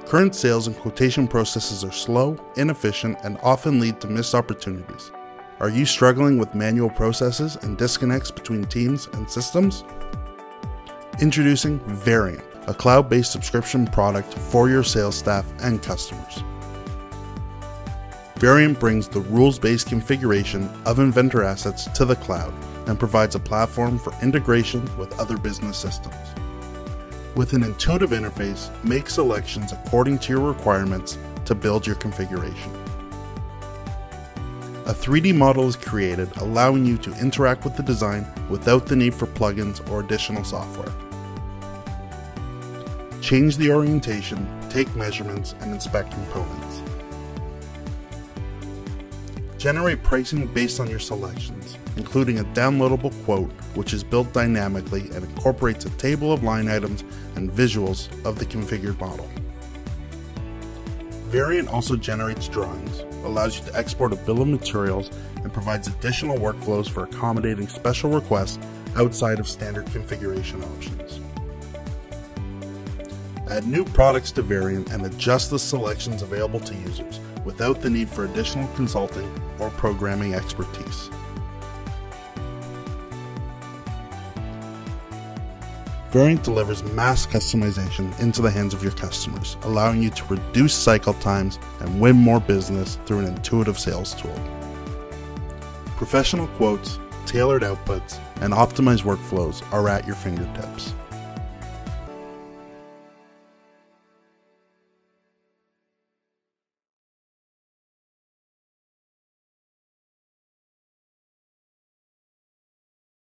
Current sales and quotation processes are slow, inefficient, and often lead to missed opportunities. Are you struggling with manual processes and disconnects between teams and systems? Introducing Variant, a cloud-based subscription product for your sales staff and customers. Variant brings the rules-based configuration of Inventor assets to the cloud and provides a platform for integration with other business systems. With an intuitive interface, make selections according to your requirements to build your configuration. A 3D model is created, allowing you to interact with the design without the need for plugins or additional software. Change the orientation, take measurements, and inspect components. Generate pricing based on your selections, including a downloadable quote which is built dynamically and incorporates a table of line items and visuals of the configured model. Variant also generates drawings, allows you to export a bill of materials, and provides additional workflows for accommodating special requests outside of standard configuration options. Add new products to Variant and adjust the selections available to users without the need for additional consulting or programming expertise. Variant delivers mass customization into the hands of your customers, allowing you to reduce cycle times and win more business through an intuitive sales tool. Professional quotes, tailored outputs, and optimized workflows are at your fingertips.